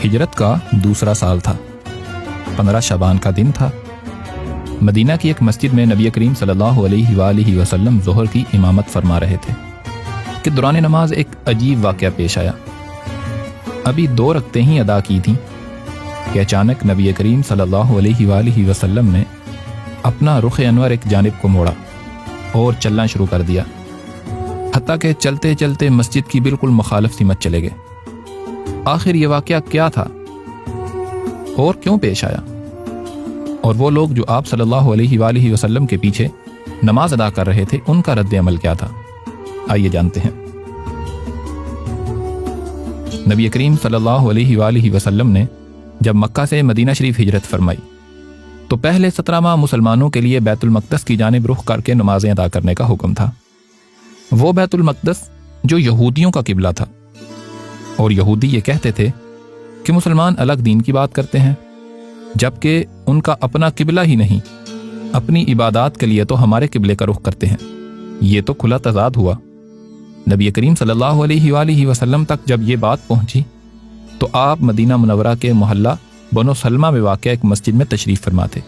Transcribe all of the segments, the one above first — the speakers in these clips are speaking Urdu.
ہجرت کا دوسرا سال تھا، 15 شعبان کا دن تھا۔ مدینہ کی ایک مسجد میں نبی کریم صلی اللہ علیہ وآلہ وسلم ظہر کی امامت فرما رہے تھے کہ دوران نماز ایک عجیب واقعہ پیش آیا۔ ابھی 2 رکعتیں ہی ادا کی تھیں کہ اچانک نبی کریم صلی اللہ علیہ وآلہ وسلم نے اپنا رخ انور ایک جانب کو موڑا اور چلنا شروع کر دیا، حتیٰ کہ چلتے چلتے مسجد کی بالکل مخالف سمت چلے گئے۔ آخر یہ واقعہ کیا تھا اور کیوں پیش آیا، اور وہ لوگ جو آپ صلی اللہ علیہ وآلہ وسلم کے پیچھے نماز ادا کر رہے تھے ان کا رد عمل کیا تھا، آئیے جانتے ہیں۔ نبی کریم صلی اللہ علیہ وآلہ وسلم نے جب مکہ سے مدینہ شریف ہجرت فرمائی تو پہلے 17 ماہ مسلمانوں کے لیے بیت المقدس کی جانب رخ کر کے نمازیں ادا کرنے کا حکم تھا۔ وہ بیت المقدس جو یہودیوں کا قبلہ تھا، اور یہودی یہ کہتے تھے کہ مسلمان الگ دین کی بات کرتے ہیں، جبکہ ان کا اپنا قبلہ ہی نہیں، اپنی عبادات کے لیے تو ہمارے قبلے کا رخ کرتے ہیں۔ یہ تو کھلا تضاد ہوا۔ نبی کریم صلی اللہ علیہ وآلہ وسلم تک جب یہ بات پہنچی تو آپ مدینہ منورہ کے محلہ بنو سلمہ میں واقع ایک مسجد میں تشریف فرما تھے،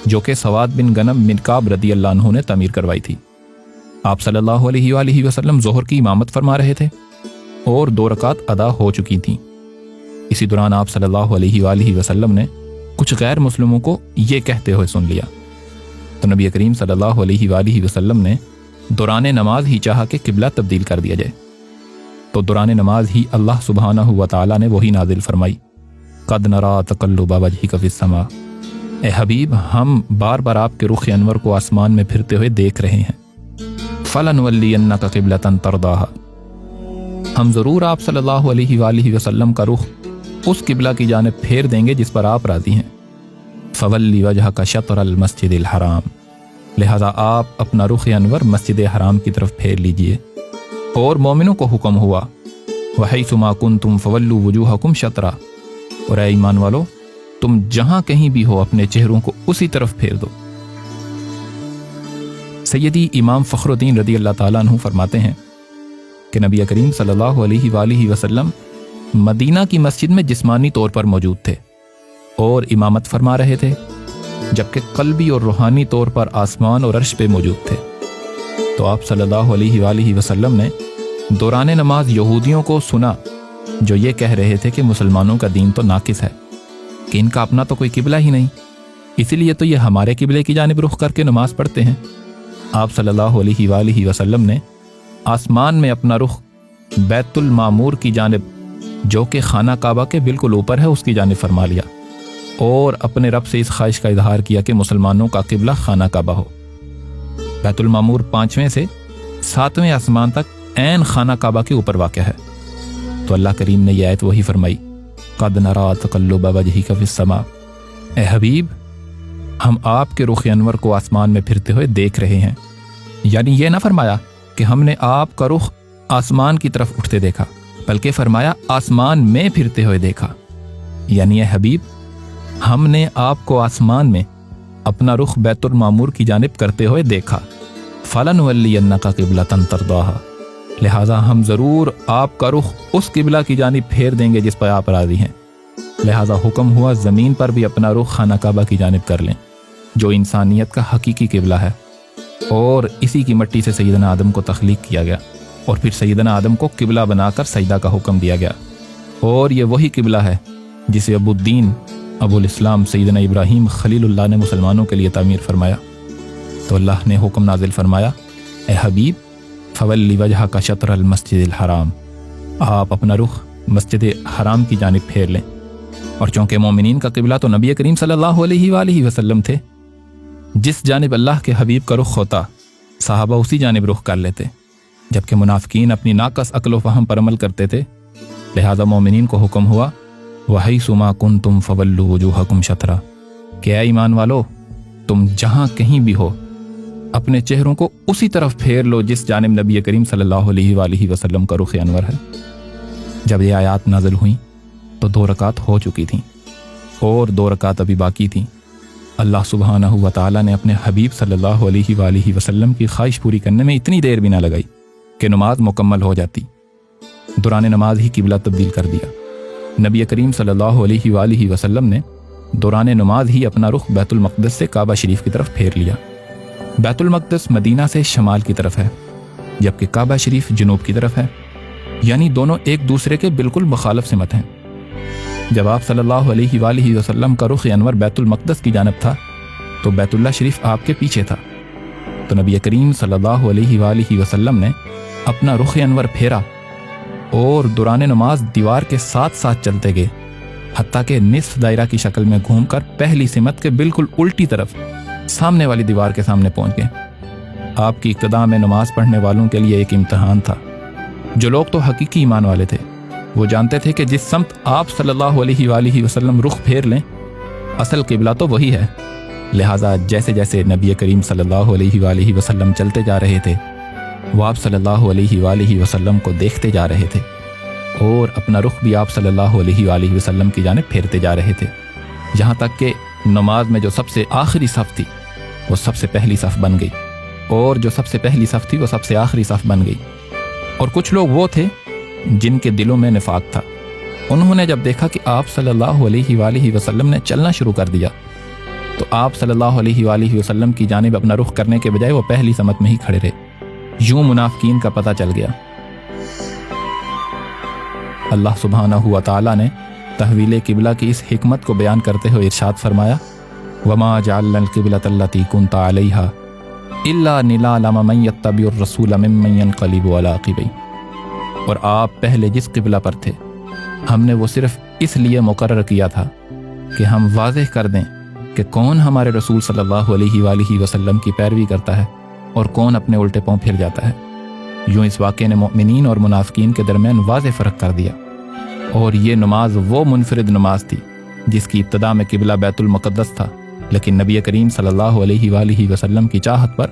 جو کہ سواد بن غنم بن کعب رضی اللہ عنہ نے تعمیر کروائی تھی۔ آپ صلی اللہ علیہ وآلہ وسلم ظہر کی امامت فرما رہے تھے اور 2 رکعت ادا ہو چکی تھیں۔ اسی دوران آپ صلی اللہ علیہ وآلہ وسلم نے کچھ غیر مسلموں کو یہ کہتے ہوئے سن لیا، تو نبی کریم صلی اللہ علیہ وآلہ وسلم نے دوران نماز ہی چاہا کہ قبلہ تبدیل کر دیا جائے، تو دوران نماز ہی اللہ سبحانہ و تعالیٰ نے وہی نازل فرمائی، قد نرا تقلب وجہک فی السماء، اے حبیب ہم بار بار آپ کے رخ انور کو آسمان میں پھرتے ہوئے دیکھ رہے ہیں، فلنولینک قبلۃ ترضاها، ہم ضرور آپ صلی اللہ علیہ وآلہ وسلم کا رخ اس قبلہ کی جانب پھیر دیں گے جس پر آپ راضی ہیں، فولی وجہک شطر المسجد الحرام، لہذا آپ اپنا رخ انور مسجد حرام کی طرف پھیر لیجئے۔ اور مومنوں کو حکم ہوا، وحیث ما کنتم فولوا وجوہکم شطرا، اور اے ایمان والو تم جہاں کہیں بھی ہو اپنے چہروں کو اسی طرف پھیر دو۔ سیدی امام فخر الدین رضی اللہ تعالیٰ عنہ فرماتے ہیں کہ نبی کریم صلی اللہ علیہ وآلہ وسلم مدینہ کی مسجد میں جسمانی طور پر موجود تھے اور امامت فرما رہے تھے، جبکہ قلبی اور روحانی طور پر آسمان اور عرش پہ موجود تھے۔ تو آپ صلی اللہ علیہ وآلہ وسلم نے دوران نماز یہودیوں کو سنا جو یہ کہہ رہے تھے کہ مسلمانوں کا دین تو ناقص ہے، کہ ان کا اپنا تو کوئی قبلہ ہی نہیں، اسی لیے تو یہ ہمارے قبلے کی جانب رخ کر کے نماز پڑھتے ہیں۔ آپ صلی اللہ علیہ وآلہ وسلم نے آسمان میں اپنا رخ بیت المعمور کی جانب، جو کہ خانہ کعبہ کے بالکل اوپر ہے، اس کی جانب فرما لیا، اور اپنے رب سے اس خواہش کا اظہار کیا کہ مسلمانوں کا قبلہ خانہ کعبہ ہو۔ بیت المعمور 5ویں سے 7ویں آسمان تک عین خانہ کعبہ کے اوپر واقع ہے۔ تو اللہ کریم نے یہ آیت وہی فرمائی، قد نرا تقلب وجہک فی السماء، اے حبیب ہم آپ کے رخ انور کو آسمان میں پھرتے ہوئے دیکھ رہے ہیں۔ یعنی یہ نہ فرمایا کہ ہم نے آپ کا رخ آسمان کی طرف اٹھتے دیکھا، بلکہ فرمایا آسمان میں پھرتے ہوئے دیکھا۔ یعنی اے حبیب ہم نے آپ کو آسمان میں اپنا رخ بیت المعمور کی جانب کرتے ہوئے دیکھا، فلنولینک قبلۃ ترضاها، لہٰذا ہم ضرور آپ کا رخ اس قبلہ کی جانب پھیر دیں گے جس پر آپ راضی ہیں۔ لہٰذا حکم ہوا زمین پر بھی اپنا رخ خانہ کعبہ کی جانب کر لیں، جو انسانیت کا حقیقی قبلہ ہے، اور اسی کی مٹی سے سیدنا آدم کو تخلیق کیا گیا، اور پھر سیدنا آدم کو قبلہ بنا کر سجدہ کا حکم دیا گیا، اور یہ وہی قبلہ ہے جسے ابو الدین ابو الاسلام سیدنا ابراہیم خلیل اللہ نے مسلمانوں کے لیے تعمیر فرمایا۔ تو اللہ نے حکم نازل فرمایا، اے حبیب فولی وجہک شطر المسجد الحرام، آپ اپنا رخ مسجد حرام کی جانب پھیر لیں۔ اور چونکہ مومنین کا قبلہ تو نبی کریم صلی اللہ علیہ وآلہ وسلم تھے، جس جانب اللہ کے حبیب کا رخ ہوتا صحابہ اسی جانب رخ کر لیتے، جبکہ منافقین اپنی ناقص عقل و فہم پر عمل کرتے تھے۔ لہذا مومنین کو حکم ہوا، وحیث ما کنتم فولوا وجوہکم شطرا، کہ اے ایمان والو تم جہاں کہیں بھی ہو اپنے چہروں کو اسی طرف پھیر لو جس جانب نبی کریم صلی اللہ علیہ وآلہ وسلم کا رخ انور ہے۔ جب یہ آیات نازل ہوئیں تو 2 رکعت ہو چکی تھیں اور 2 رکعت ابھی باقی تھیں۔ اللہ سبحانہ و تعالیٰ نے اپنے حبیب صلی اللہ علیہ وآلہ وسلم کی خواہش پوری کرنے میں اتنی دیر بھی نہ لگائی کہ نماز مکمل ہو جاتی، دوران نماز ہی قبلہ تبدیل کر دیا، نبی کریم صلی اللہ علیہ وآلہ وسلم نے دوران نماز ہی اپنا رخ بیت المقدس سے کعبہ شریف کی طرف پھیر لیا۔ بیت المقدس مدینہ سے شمال کی طرف ہے، جبکہ کعبہ شریف جنوب کی طرف ہے، یعنی دونوں ایک دوسرے کے بالکل مخالف سمت ہیں۔ جب آپ صلی اللہ علیہ وآلہ وسلم کا رخ انور بیت المقدس کی جانب تھا تو بیت اللہ شریف آپ کے پیچھے تھا، تو نبی کریم صلی اللہ علیہ وآلہ وسلم نے اپنا رخ انور پھیرا اور دوران نماز دیوار کے ساتھ ساتھ چلتے گئے، حتیٰ کہ نصف دائرہ کی شکل میں گھوم کر پہلی سمت کے بالکل الٹی طرف سامنے والی دیوار کے سامنے پہنچ گئے۔ آپ کی ابتدا میں نماز پڑھنے والوں کے لیے ایک امتحان تھا۔ جو لوگ تو حقیقی ایمان والے تھے وہ جانتے تھے کہ جس سمت آپ صلی اللہ علیہ وآلہ وسلم رخ پھیر لیں اصل قبلہ تو وہی ہے، لہٰذا جیسے جیسے نبی کریم صلی اللہ علیہ وآلہ وسلم چلتے جا رہے تھے وہ آپ صلی اللہ علیہ وآلہ وسلم کو دیکھتے جا رہے تھے اور اپنا رخ بھی آپ صلی اللہ علیہ وآلہ وسلم کی جانب پھیرتے جا رہے تھے، یہاں تک کہ نماز میں جو سب سے آخری صف تھی وہ سب سے پہلی صف بن گئی، اور جو سب سے پہلی صف تھی وہ سب سے آخری صف بن گئی۔ اور کچھ لوگ وہ تھے جن کے دلوں میں نفاق تھا، انہوں نے جب دیکھا کہ آپ صلی اللہ علیہ وآلہ وسلم نے چلنا شروع کر دیا تو آپ صلی اللہ علیہ وآلہ وسلم کی جانب اپنا رخ کرنے کے بجائے وہ پہلی سمت میں ہی کھڑے رہے۔ یوں منافقین کا پتہ چل گیا۔ اللہ سبحانہ و تعالیٰ نے تحویل قبلہ کی اس حکمت کو بیان کرتے ہوئے ارشاد فرمایا وَمَا جَعَلْنَا الْقِبْلَةَ الَّتِي كُنْتَ عَلَيْهَا إِلَّا لِنَعْلَمَ مَن يَتَّبِعُ الرَّسُولَ مِمَّن يَنقَلِبُ عَلَىٰ عَقِبَيْهِ، اور آپ پہلے جس قبلہ پر تھے ہم نے وہ صرف اس لیے مقرر کیا تھا کہ ہم واضح کر دیں کہ کون ہمارے رسول صلی اللہ علیہ وآلہ وسلم کی پیروی کرتا ہے اور کون اپنے الٹے پاؤں پھر جاتا ہے۔ یوں اس واقعے نے مؤمنین اور منافقین کے درمیان واضح فرق کر دیا، اور یہ نماز وہ منفرد نماز تھی جس کی ابتدا میں قبلہ بیت المقدس تھا، لیکن نبی کریم صلی اللہ علیہ وآلہ وسلم کی چاہت پر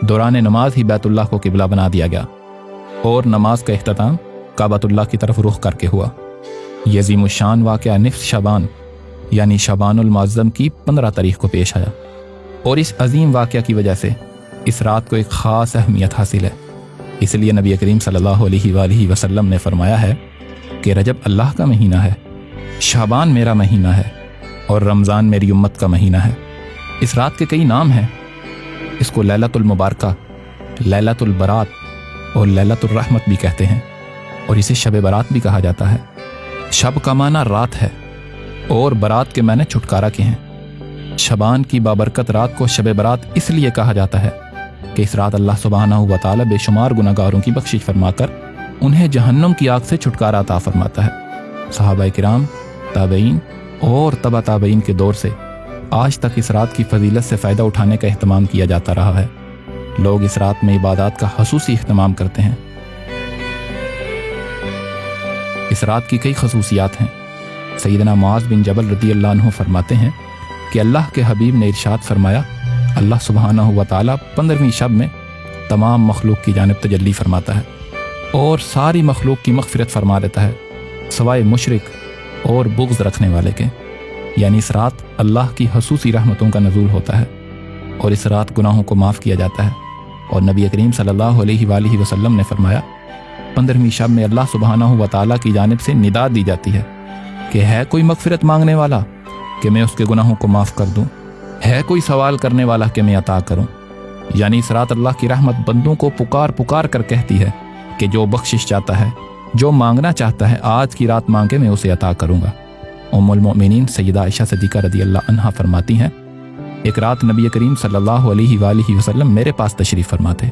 دوران نماز ہی بیت اللہ کو قبلہ بنا دیا گیا، اور نماز کا اختتام کعبۃ اللہ کی طرف رخ کر کے ہوا۔ یہ عظیم الشان واقعہ نصف شعبان یعنی شعبان المعظم کی 15 تاریخ کو پیش آیا، اور اس عظیم واقعہ کی وجہ سے اس رات کو ایک خاص اہمیت حاصل ہے۔ اس لیے نبی کریم صلی اللہ علیہ وآلہ وسلم نے فرمایا ہے کہ رجب اللہ کا مہینہ ہے، شعبان میرا مہینہ ہے، اور رمضان میری امت کا مہینہ ہے۔ اس رات کے کئی نام ہیں، اس کو لیلۃ المبارکہ، لیلۃ البرات اور لیلۃ الرحمت بھی کہتے ہیں، اور اسے شب برات بھی کہا جاتا ہے۔ شب کا معنی رات ہے اور برات کے معنی چھٹکارا کے ہیں۔ شعبان کی بابرکت رات کو شب برات اس لیے کہا جاتا ہے کہ اس رات اللہ سبحانہ و تعالی بے شمار گناہگاروں کی بخشش فرما کر انہیں جہنم کی آگ سے چھٹکارا عطا فرماتا ہے۔ صحابہ کرام، تابعین اور تبع تابعین کے دور سے آج تک اس رات کی فضیلت سے فائدہ اٹھانے کا اہتمام کیا جاتا رہا ہے۔ لوگ اس رات میں عبادات کا خصوصی اہتمام کرتے ہیں۔ اس رات کی کئی خصوصیات ہیں۔ سیدنا معاذ بن جبل رضی اللہ عنہ فرماتے ہیں کہ اللہ کے حبیب نے ارشاد فرمایا اللہ سبحانہ و تعالیٰ 15ویں شب میں تمام مخلوق کی جانب تجلی فرماتا ہے اور ساری مخلوق کی مغفرت فرما دیتا ہے سوائے مشرک اور بغض رکھنے والے کے، یعنی اس رات اللہ کی خصوصی رحمتوں کا نزول ہوتا ہے اور اس رات گناہوں کو معاف کیا جاتا ہے۔ اور نبی کریم صلی اللہ علیہ وآلہ وسلم نے فرمایا 15ویں شب میں اللہ سبحانہ و تعالیٰ کی جانب سے ندا دی جاتی ہے کہ ہے کوئی مغفرت مانگنے والا کہ میں اس کے گناہوں کو معاف کر دوں، ہے کوئی سوال کرنے والا کہ میں عطا کروں، یعنی اس رات اللہ کی رحمت بندوں کو پکار پکار کر کہتی ہے کہ جو بخشش چاہتا ہے، جو مانگنا چاہتا ہے، آج کی رات مانگے میں اسے عطا کروں گا۔ ام المؤمنین سیدہ عائشہ صدیقہ رضی اللہ عنہا فرماتی ہیں ایک رات نبی کریم صلی اللہ علیہ وآلہ وسلم میرے پاس تشریف فرماتے،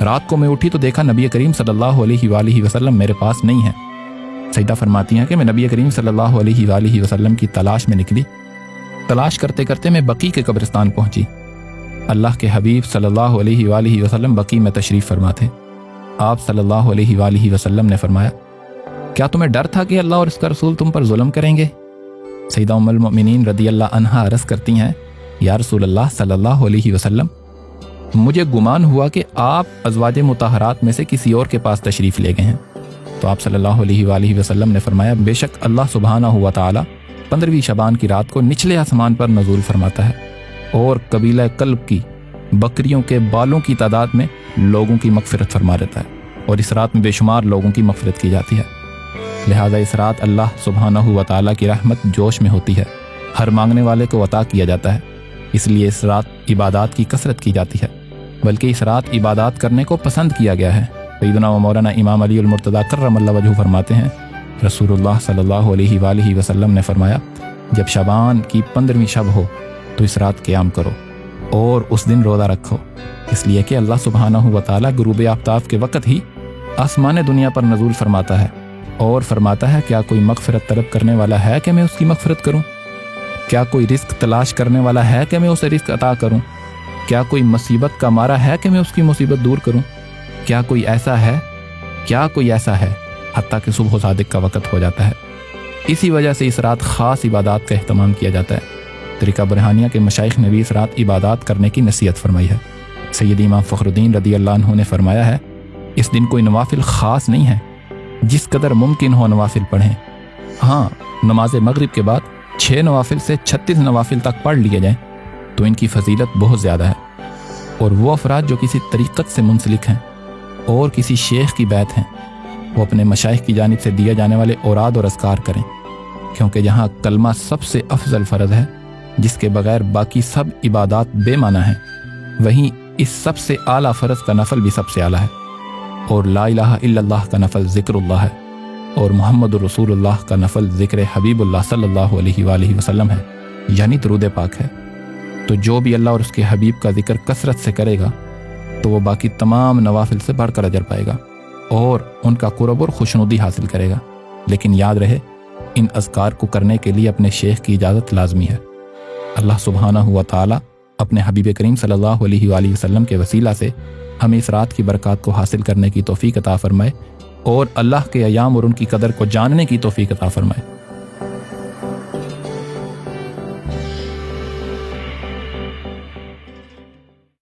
رات کو میں اٹھی تو دیکھا نبی کریم صلی اللہ علیہ وآلہ وسلم میرے پاس نہیں ہیں۔ سیدہ فرماتی ہیں کہ میں نبی کریم صلی اللہ علیہ وآلہ وسلم کی تلاش میں نکلی، تلاش کرتے کرتے میں بقیع کے قبرستان پہنچی۔ اللہ کے حبیب صلی اللہ علیہ وآلہ وسلم بقیع میں تشریف فرما تھے۔ آپ صلی اللہ علیہ وآلہ وسلم نے فرمایا کیا تمہیں ڈر تھا کہ اللہ اور اس کا رسول تم پر ظلم کریں گے؟ سیدہ ام المؤمنین رضی اللہ عنہا عرض کرتی ہیں یا رسول اللہ صلی اللہ علیہ وسلم، مجھے گمان ہوا کہ آپ ازواج مطہرات میں سے کسی اور کے پاس تشریف لے گئے ہیں۔ تو آپ صلی اللہ علیہ وآلہ وسلم نے فرمایا بے شک اللہ سبحانہ و تعالی 15ویں شعبان کی رات کو نچلے آسمان پر نزول فرماتا ہے اور قبیلہ کلب کی بکریوں کے بالوں کی تعداد میں لوگوں کی مغفرت فرما دیتا ہے، اور اس رات میں بے شمار لوگوں کی مغفرت کی جاتی ہے۔ لہذا اس رات اللہ سبحانہ و تعالیٰ کی رحمت جوش میں ہوتی ہے، ہر مانگنے والے کو عطا کیا جاتا ہے، اس لیے اس رات عبادات کی کثرت کی جاتی ہے، بلکہ اس رات عبادات کرنے کو پسند کیا گیا ہے۔ سیدنا و مولانا امام علی المرتضیٰ کرم اللہ وجہہ فرماتے ہیں، رسول اللہ صلی اللہ علیہ وآلہ وسلم نے فرمایا، جب شعبان کی 15ویں شب ہو تو اس رات قیام کرو اور اس دن روزہ رکھو، اس لیے کہ اللہ سبحانہ و تعالیٰ غروب آفتاب کے وقت ہی آسمان دنیا پر نزول فرماتا ہے اور فرماتا ہے، کیا کوئی مغفرت طلب کرنے والا ہے کہ میں اس کی مغفرت کروں؟ کیا کوئی رزق تلاش کرنے والا ہے کہ میں اسے رزق عطا کروں؟ کیا کوئی مصیبت کا مارا ہے کہ میں اس کی مصیبت دور کروں؟ کیا کوئی ایسا ہے حتیٰ کہ صبح و صادق کا وقت ہو جاتا ہے۔ اسی وجہ سے اس رات خاص عبادات کا اہتمام کیا جاتا ہے۔ طریقہ برہانیہ کے مشائخ نے بھی اس رات عبادات کرنے کی نصیحت فرمائی ہے۔ سید امام فخر الدین رضی اللہ عنہ نے فرمایا ہے، اس دن کوئی نوافل خاص نہیں ہے، جس قدر ممکن ہو نوافل پڑھیں۔ ہاں، نماز مغرب کے بعد 6 نوافل سے 36 نوافل تک پڑھ لیے جائیں تو ان کی فضیلت بہت زیادہ ہے، اور وہ افراد جو کسی طریقت سے منسلک ہیں اور کسی شیخ کی بیعت ہیں، وہ اپنے مشائخ کی جانب سے دیے جانے والے اوراد اور اذکار کریں، کیونکہ جہاں کلمہ سب سے افضل فرض ہے جس کے بغیر باقی سب عبادات بے معنی ہیں، وہیں اس سب سے اعلیٰ فرض کا نفل بھی سب سے اعلیٰ ہے، اور لا الہ الا اللہ کا نفل ذکر اللہ ہے، اور محمد رسول اللہ کا نفل ذکر حبیب اللہ صلی اللہ علیہ وآلہ وسلم ہے، یعنی درود پاک ہے۔ تو جو بھی اللہ اور اس کے حبیب کا ذکر کثرت سے کرے گا تو وہ باقی تمام نوافل سے بڑھ کر اجر پائے گا اور ان کا قرب اور خوشنودی حاصل کرے گا۔ لیکن یاد رہے، ان اذکار کو کرنے کے لیے اپنے شیخ کی اجازت لازمی ہے۔ اللہ سبحانہ و تعالی اپنے حبیب کریم صلی اللہ علیہ وآلہ وسلم کے وسیلہ سے ہمیں اس رات کی برکات کو حاصل کرنے کی توفیق عطا فرمائے، اور اللہ کے ایام اور ان کی قدر کو جاننے کی توفیق عطا فرمائے۔